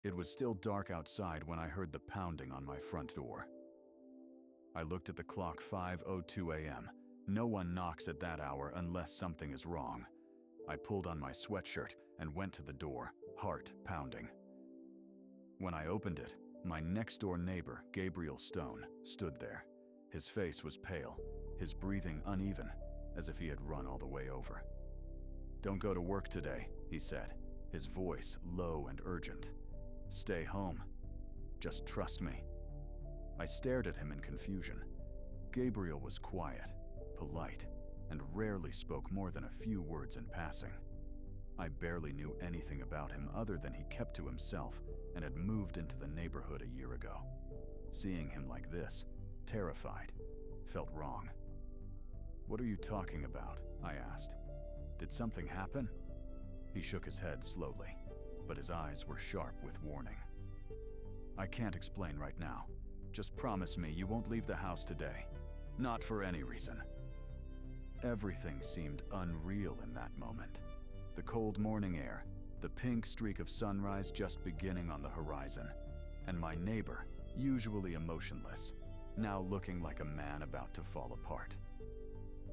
It was still dark outside when I heard the pounding on my front door. I looked at the clock. 5:02 a.m. No one knocks at that hour unless something is wrong. I pulled on my sweatshirt and went to the door, heart pounding. When I opened it, my next-door neighbor, Gabriel Stone, stood there. His face was pale, his breathing uneven, as if he had run all the way over. "Don't go to work today," he said, his voice low and urgent. "Stay home. Just trust me." I stared at him in confusion. Gabriel was quiet, polite, and rarely spoke more than a few words in passing. I barely knew anything about him other than he kept to himself and had moved into the neighborhood a year ago. Seeing him like this, terrified, felt wrong. "What are you talking about?" I asked. "Did something happen?" He shook his head slowly, but his eyes were sharp with warning. "I can't explain right now. Just promise me you won't leave the house today. Not for any reason." Everything seemed unreal in that moment. The cold morning air, the pink streak of sunrise just beginning on the horizon, and my neighbor, usually emotionless, now looking like a man about to fall apart.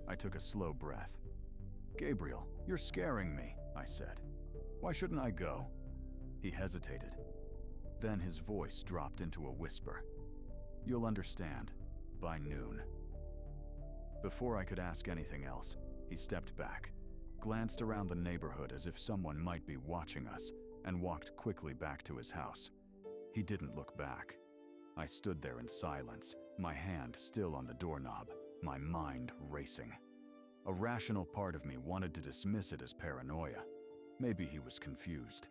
I took a slow breath. "Gabriel, you're scaring me," I said. "Why shouldn't I go?" He hesitated. Then his voice dropped into a whisper. "You'll understand by noon." Before I could ask anything else, he stepped back, glanced around the neighborhood as if someone might be watching us, and walked quickly back to his house. He didn't look back. I stood there in silence, my hand still on the doorknob, my mind racing. A rational part of me wanted to dismiss it as paranoia. Maybe he was confused.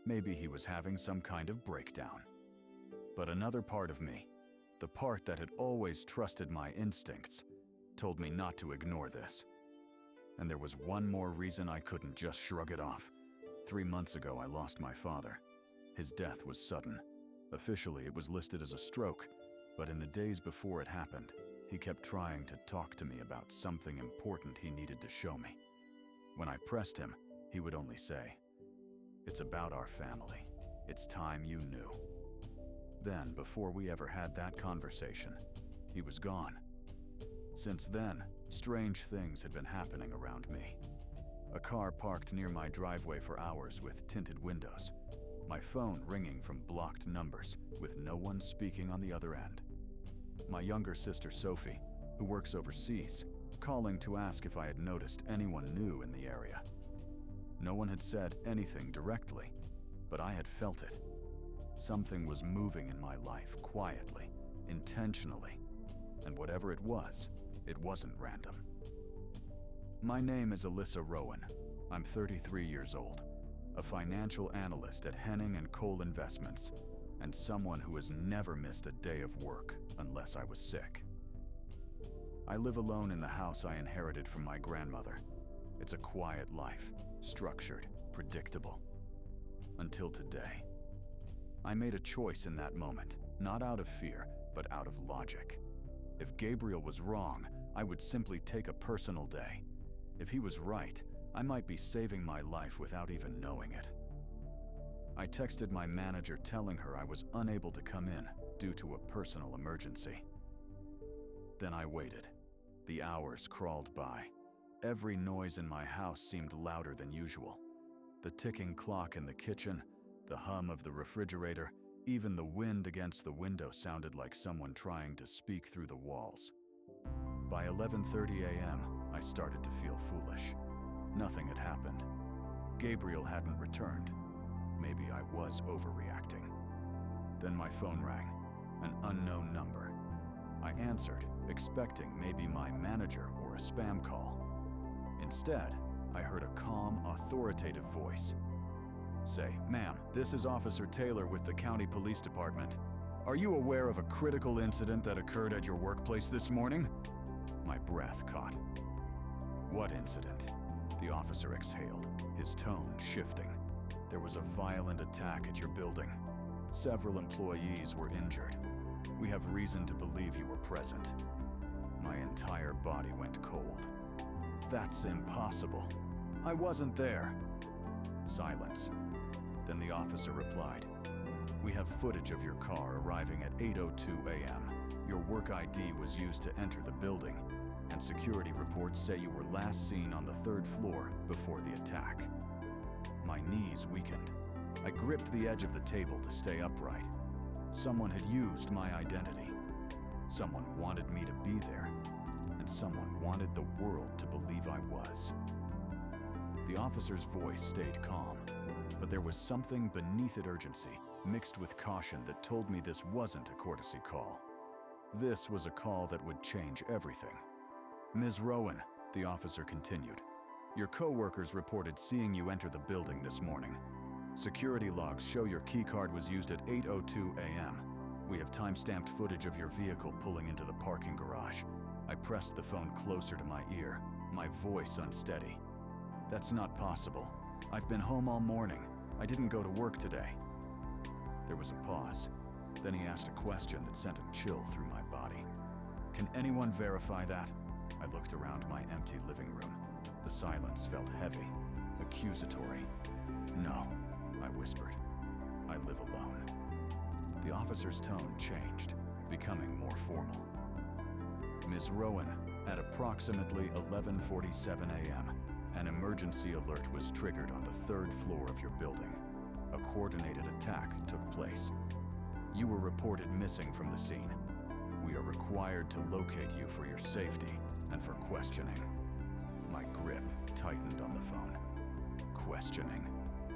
Maybe he was having some kind of breakdown. But another part of me, the part that had always trusted my instincts, told me not to ignore this. And there was one more reason I couldn't just shrug it off. 3 months ago, I lost my father. His death was sudden. Officially, it was listed as a stroke, but in the days before it happened, he kept trying to talk to me about something important he needed to show me. When I pressed him, he would only say, "It's about our family. It's time you knew." Then, before we ever had that conversation, he was gone. Since then, strange things had been happening around me. A car parked near my driveway for hours with tinted windows. My phone ringing from blocked numbers with no one speaking on the other end. My younger sister Sophie, who works overseas, calling to ask if I had noticed anyone new in the area. No one had said anything directly, but I had felt it. Something was moving in my life quietly, intentionally, and whatever it wasn't random. My name is Alyssa Rowan. I'm 33 years old, a financial analyst at Henning & Cole Investments, and someone who has never missed a day of work unless I was sick. I live alone in the house I inherited from my grandmother. It's a quiet life, structured, predictable. Until today. I made a choice in that moment, not out of fear, but out of logic. If Gabriel was wrong, I would simply take a personal day. If he was right, I might be saving my life without even knowing it. I texted my manager telling her I was unable to come in due to a personal emergency. Then I waited. The hours crawled by. Every noise in my house seemed louder than usual. The ticking clock in the kitchen, the hum of the refrigerator, even the wind against the window sounded like someone trying to speak through the walls. By 11:30 a.m., I started to feel foolish. Nothing had happened. Gabriel hadn't returned. Maybe I was overreacting. Then my phone rang, an unknown number. I answered, expecting maybe my manager or a spam call. Instead, I heard a calm, authoritative voice say, "Ma'am, this is Officer Taylor with the County Police Department. Are you aware of a critical incident that occurred at your workplace this morning?" My breath caught. "What incident?" The officer exhaled, his tone shifting. "There was a violent attack at your building. Several employees were injured. We have reason to believe you were present." My entire body went cold. "That's impossible. I wasn't there." Silence. Then the officer replied, footage of your car arriving at 8:02 a.m. Your work ID was used to enter the building, and security reports say you were last seen on the 3rd floor before the attack. My knees weakened. I gripped the edge of the table to stay upright. Someone had used my identity. Someone wanted me to be there, and someone wanted the world to believe I was. The officer's voice stayed calm, but there was something beneath it, urgency, mixed with caution, that told me this wasn't a courtesy call. This was a call that would change everything. "Ms. Rowan," the officer continued, "your co-workers reported seeing you enter the building this morning. Security logs show your keycard was used at 8:02 a.m. We have time-stamped footage of your vehicle pulling into the parking garage." I pressed the phone closer to my ear, my voice unsteady. "That's not possible. I've been home all morning. I didn't go to work today." There was a pause. Then he asked a question that sent a chill through my body. "Can anyone verify that?" I looked around my empty living room. The silence felt heavy, accusatory. "No," I whispered. "I live alone." The officer's tone changed, becoming more formal. "Ms. Rowan, at approximately 11:47 a.m., an emergency alert was triggered on the 3rd floor of your building. A coordinated attack took place. You were reported missing from the scene. We are required to locate you for your safety and for questioning." My grip tightened on the phone. Questioning?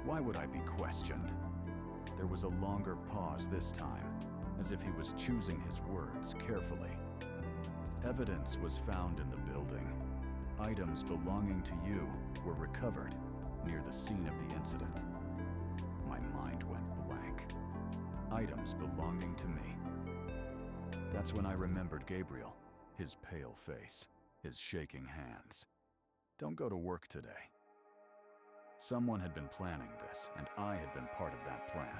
Why would I be questioned? There was a longer pause this time, as if he was choosing his words carefully. "Evidence was found in the building. Items belonging to you were recovered near the scene of the incident." My mind went blank. Items belonging to me. That's when I remembered Gabriel, his pale face, his shaking hands. "Don't go to work today." Someone had been planning this, and I had been part of that plan,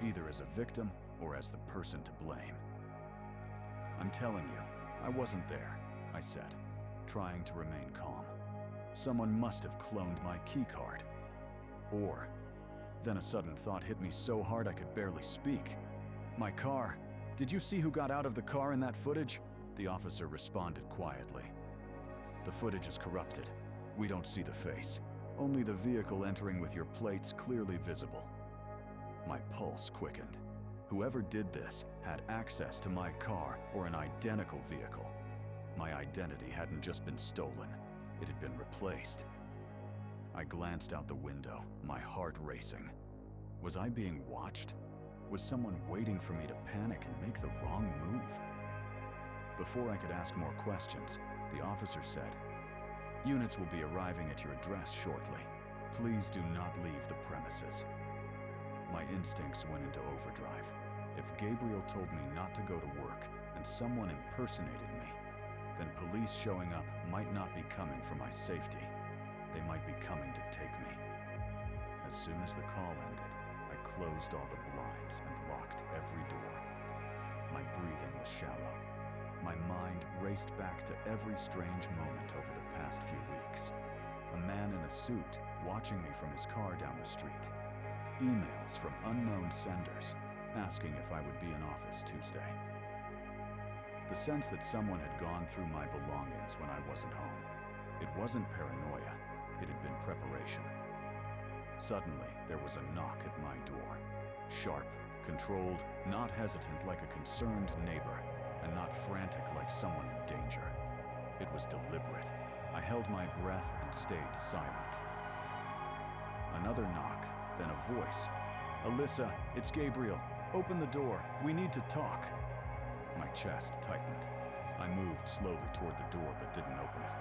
either as a victim or as the person to blame. "I'm telling you, I wasn't there," I said, trying to remain calm. "Someone must have cloned my keycard. Or..." Then a sudden thought hit me so hard I could barely speak. "My car. Did you see who got out of the car in that footage?" The officer responded quietly. "The footage is corrupted. We don't see the face. Only the vehicle entering with your plates clearly visible." My pulse quickened. Whoever did this had access to my car or an identical vehicle. My identity hadn't just been stolen, it had been replaced. I glanced out the window, my heart racing. Was I being watched? Was someone waiting for me to panic and make the wrong move? Before I could ask more questions, the officer said, "Units will be arriving at your address shortly. Please do not leave the premises." My instincts went into overdrive. If Gabriel told me not to go to work and someone impersonated me, then police showing up might not be coming for my safety. They might be coming to take me. As soon as the call ended, I closed all the blinds and locked every door. My breathing was shallow. My mind raced back to every strange moment over the past few weeks. A man in a suit watching me from his car down the street. Emails from unknown senders asking if I would be in office Tuesday. The sense that someone had gone through my belongings when I wasn't home. It wasn't paranoia, it had been preparation. Suddenly, there was a knock at my door. Sharp, controlled, not hesitant like a concerned neighbor, and not frantic like someone in danger. It was deliberate. I held my breath and stayed silent. Another knock, then a voice. "Alyssa, it's Gabriel. Open the door. We need to talk." My chest tightened. I moved slowly toward the door but didn't open it.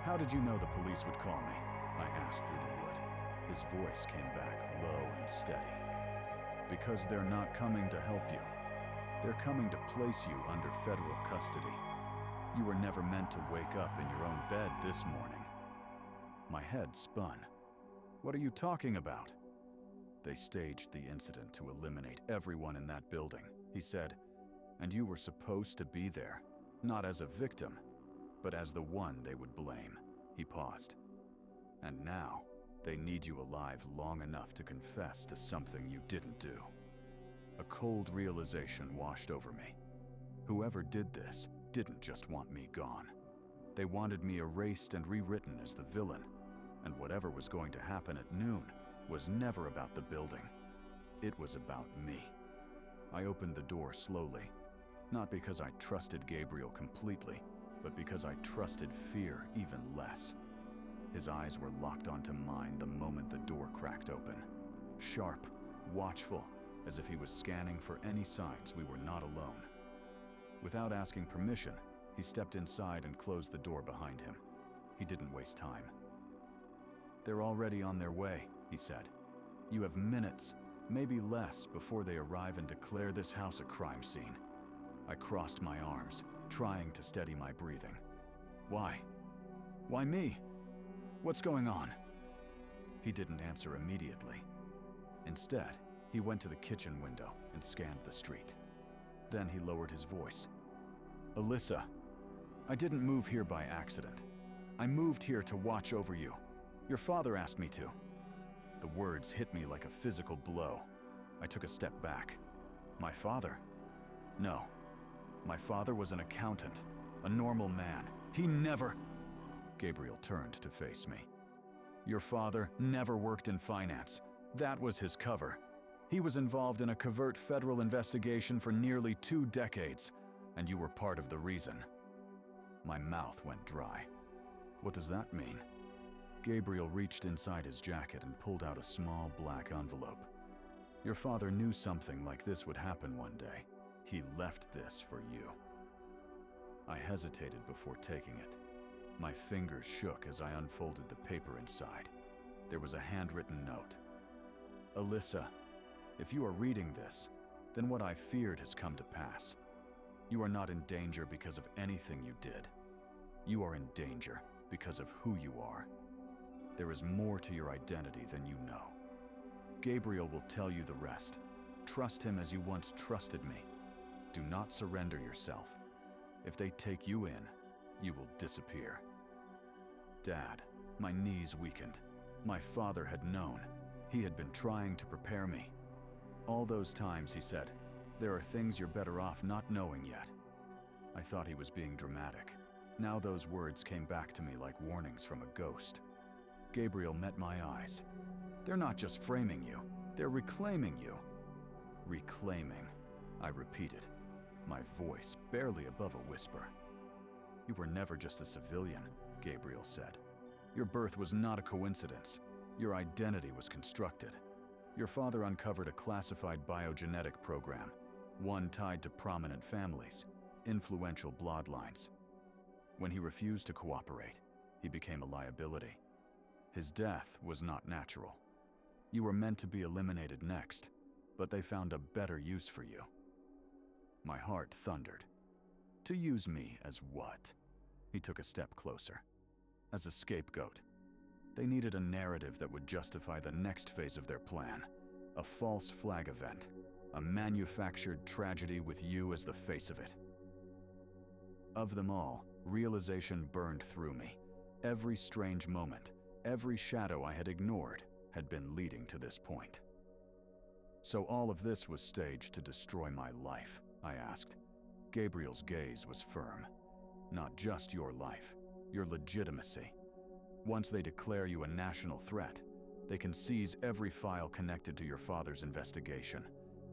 "How did you know the police would call me?" I asked through the wood. His voice came back low and steady. "Because they're not coming to help you. They're coming to place you under federal custody. You were never meant to wake up in your own bed this morning." My head spun. "What are you talking about?" "They staged the incident to eliminate everyone in that building," he said. "And you were supposed to be there, not as a victim, but as the one they would blame." He paused. "And now, they need you alive long enough to confess to something you didn't do." A cold realization washed over me. Whoever did this didn't just want me gone. They wanted me erased and rewritten as the villain, and whatever was going to happen at noon was never about the building. It was about me. I opened the door slowly, not because I trusted Gabriel completely, but because I trusted fear even less. His eyes were locked onto mine the moment the door cracked open. Sharp, watchful, as if he was scanning for any signs we were not alone. Without asking permission, he stepped inside and closed the door behind him. He didn't waste time. "They're already on their way," he said. "You have minutes, maybe less, before they arrive and declare this house a crime scene." I crossed my arms, trying to steady my breathing. "Why? Why me? What's going on?" He didn't answer immediately. Instead, he went to the kitchen window and scanned the street. Then he lowered his voice. "Alyssa, I didn't move here by accident. I moved here to watch over you. Your father asked me to." The words hit me like a physical blow. I took a step back. My father? No. My father was an accountant, a normal man. He never... Gabriel turned to face me. "Your father never worked in finance. That was his cover. He was involved in a covert federal investigation for nearly 2 decades, and you were part of the reason." My mouth went dry. "What does that mean?" Gabriel reached inside his jacket and pulled out a small black envelope. "Your father knew something like this would happen one day. He left this for you." I hesitated before taking it. My fingers shook as I unfolded the paper inside. There was a handwritten note. "Alyssa, if you are reading this, then what I feared has come to pass. You are not in danger because of anything you did. You are in danger because of who you are. There is more to your identity than you know. Gabriel will tell you the rest. Trust him as you once trusted me. Do not surrender yourself. If they take you in, you will disappear." Dad, my knees weakened. My father had known. He had been trying to prepare me. All those times he said, "There are things you're better off not knowing yet." I thought he was being dramatic. Now those words came back to me like warnings from a ghost. Gabriel met my eyes. "They're not just framing you, they're reclaiming you." "Reclaiming," I repeated, my voice barely above a whisper. "You were never just a civilian," Gabriel said. "Your birth was not a coincidence. Your identity was constructed. Your father uncovered a classified biogenetic program, one tied to prominent families, influential bloodlines. When he refused to cooperate, he became a liability. His death was not natural. You were meant to be eliminated next, but they found a better use for you." My heart thundered. "To use me as what?" He took a step closer. "As a scapegoat. They needed a narrative that would justify the next phase of their plan. A false flag event. A manufactured tragedy with you as the face of it." Of them all, realization burned through me. Every strange moment, every shadow I had ignored, had been leading to this point. "So all of this was staged to destroy my life?" I asked. Gabriel's gaze was firm. "Not just your life, your legitimacy. Once they declare you a national threat, they can seize every file connected to your father's investigation.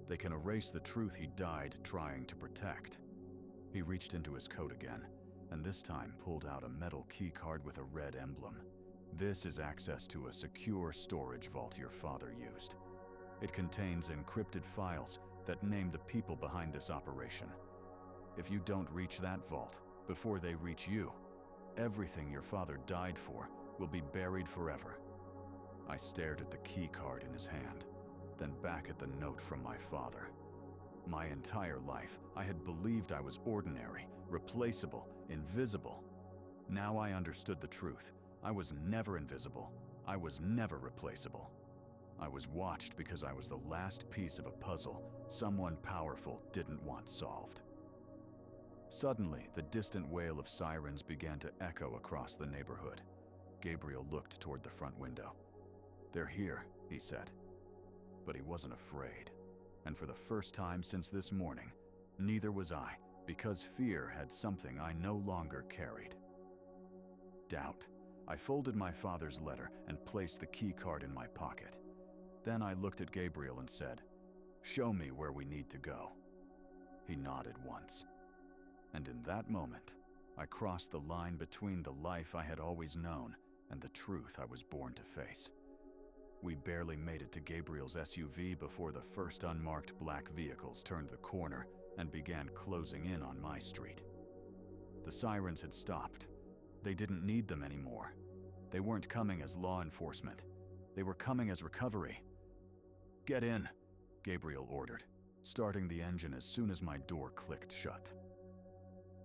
They can erase the truth he died trying to protect." He reached into his coat again, and this time pulled out a metal key card with a red emblem. "This is access to a secure storage vault your father used. It contains encrypted files that name the people behind this operation. If you don't reach that vault before they reach you, everything your father died for will be buried forever." I stared at the key card in his hand, then back at the note from my father. My entire life, I had believed I was ordinary, replaceable, invisible. Now I understood the truth. I was never invisible. I was never replaceable. I was watched because I was the last piece of a puzzle someone powerful didn't want solved. Suddenly, the distant wail of sirens began to echo across the neighborhood. Gabriel looked toward the front window. "They're here," he said. But he wasn't afraid. And for the first time since this morning, neither was I, because fear had something I no longer carried. Doubt. I folded my father's letter and placed the key card in my pocket. Then I looked at Gabriel and said, "Show me where we need to go." He nodded once. And in that moment, I crossed the line between the life I had always known and the truth I was born to face. We barely made it to Gabriel's SUV before the first unmarked black vehicles turned the corner and began closing in on my street. The sirens had stopped. They didn't need them anymore. They weren't coming as law enforcement. They were coming as recovery. "Get in," Gabriel ordered, starting the engine as soon as my door clicked shut.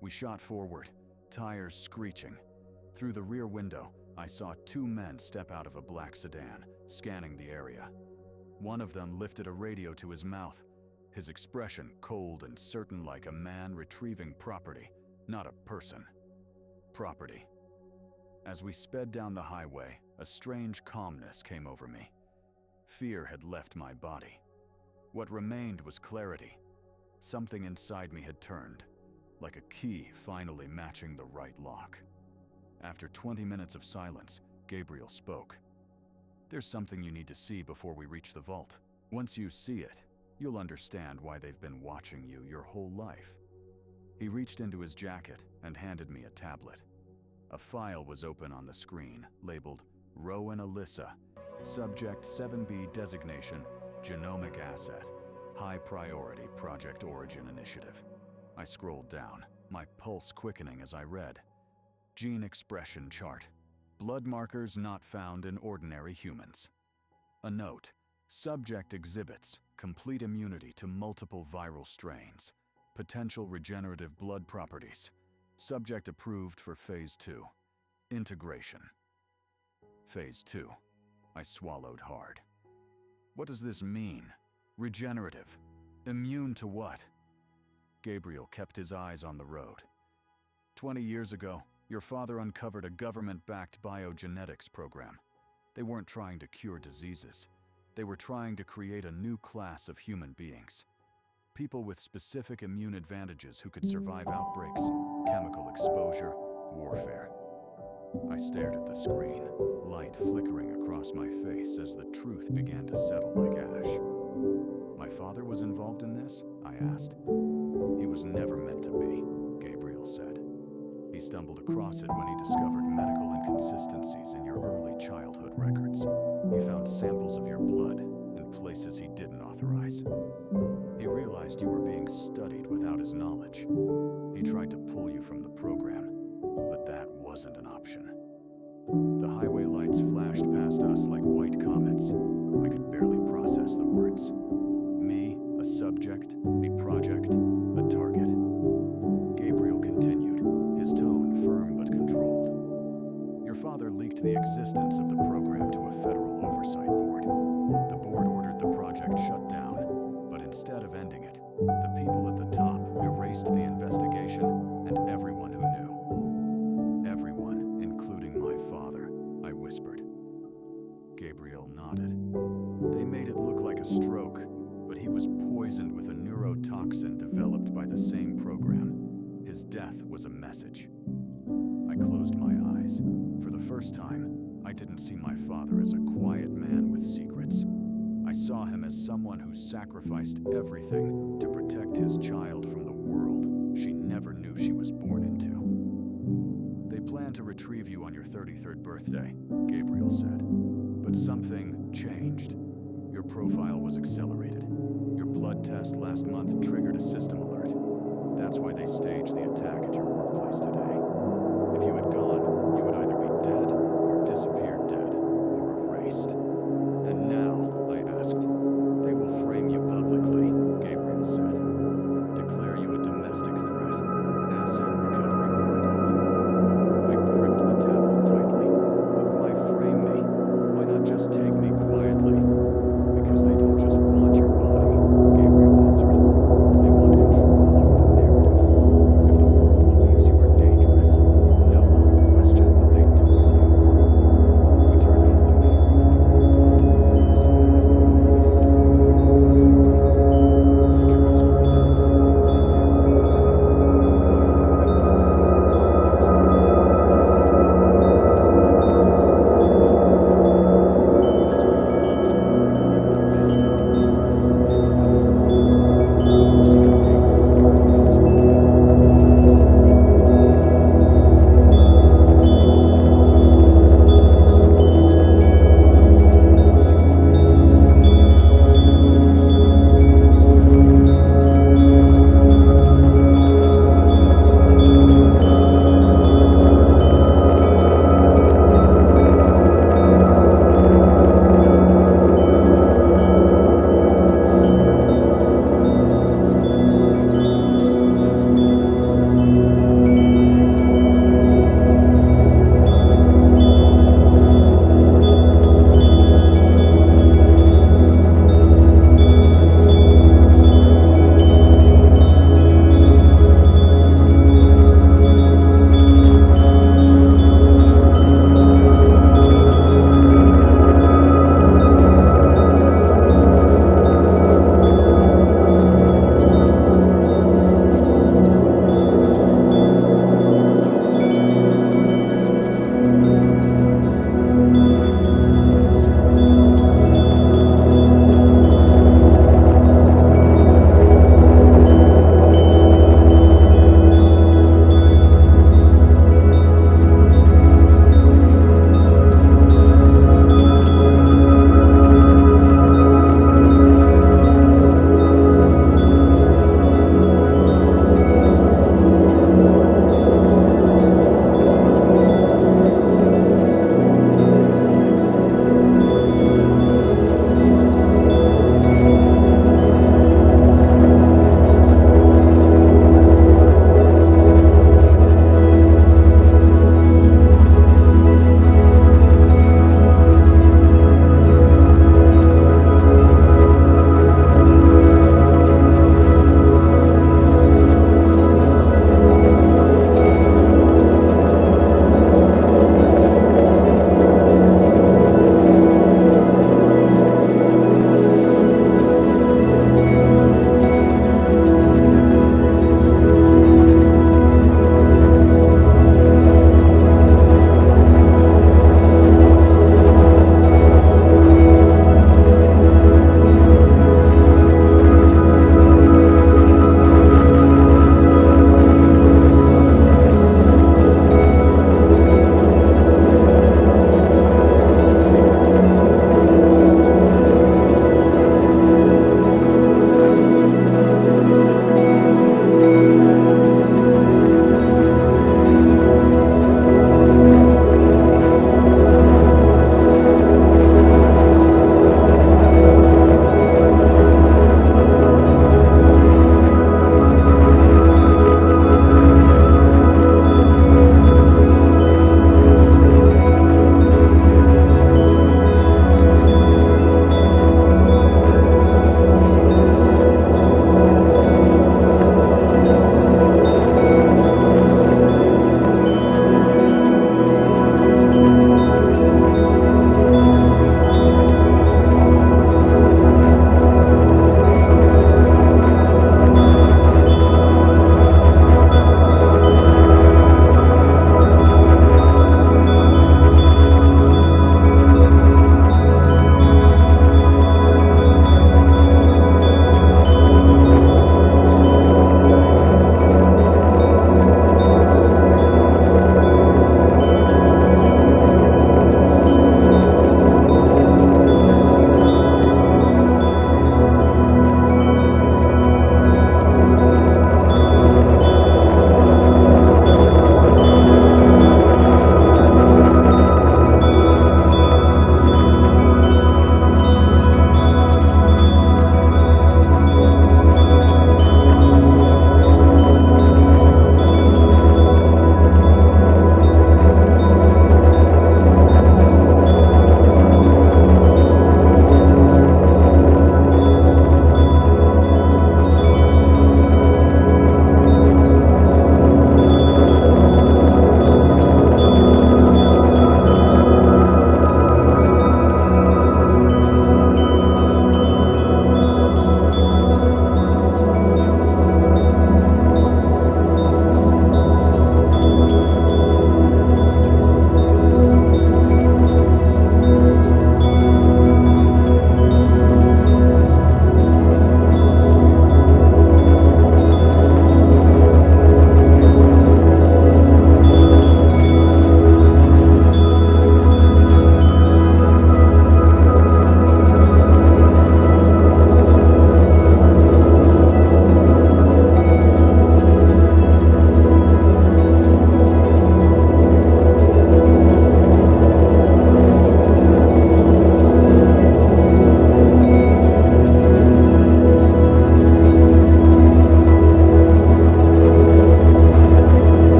We shot forward, tires screeching. Through the rear window, I saw two men step out of a black sedan, scanning the area. One of them lifted a radio to his mouth, his expression cold and certain, like a man retrieving property, not a person. Property. As we sped down the highway, a strange calmness came over me. Fear had left my body. What remained was clarity. Something inside me had turned, like a key finally matching the right lock. After 20 minutes of silence, Gabriel spoke. "There's something you need to see before we reach the vault. Once you see it, you'll understand why they've been watching you your whole life." He reached into his jacket and handed me a tablet. A file was open on the screen, labeled Rowan Alyssa, Subject 7B Designation, Genomic Asset, High Priority Project Origin Initiative. I scrolled down, my pulse quickening as I read. Gene expression chart. Blood markers not found in ordinary humans. A note. Subject exhibits complete immunity to multiple viral strains. Potential regenerative blood properties. Subject approved for Phase 2. Integration. Phase 2. I swallowed hard. What does this mean? Regenerative. Immune to what? Gabriel kept his eyes on the road. 20 years ago, your father uncovered a government-backed biogenetics program. They weren't trying to cure diseases. They were trying to create a new class of human beings. People with specific immune advantages who could survive outbreaks, chemical exposure, warfare. I stared at the screen, light flickering across my face as the truth began to settle like ash. My father was involved in this? I asked. He was never meant to be, Gabriel said. He stumbled across it when he discovered medical inconsistencies in your early childhood records. He found samples of your blood in places he didn't authorize. He realized you were being studied without his knowledge. He tried to pull you from the program, but that wasn't an option. The highway lights flashed past us like white comets. I could barely process the words. Me, a subject, a project, a target. Gabriel continued, his tone firm but controlled. Your father leaked the existence of the program to a federal oversight board. The board ordered the project shut down, but instead of ending it, the people at the top erased the investigation and everyone who knew. Everyone, including my father, I whispered. Gabriel nodded. They made it look like a stroke, but he was poisoned with a neurotoxin developed by the same program. His death was a message. I closed my eyes. For the first time, I didn't see my father as a quiet man with secrets. I saw him as someone who sacrificed everything to protect his child from the world she never knew she was born into. They planned to retrieve you on your 33rd birthday, Gabriel said. But something changed. Your profile was accelerated. Your blood test last month triggered a system alert. That's why they staged the attack at your workplace today. If you had gone, you would either be dead or disappeared.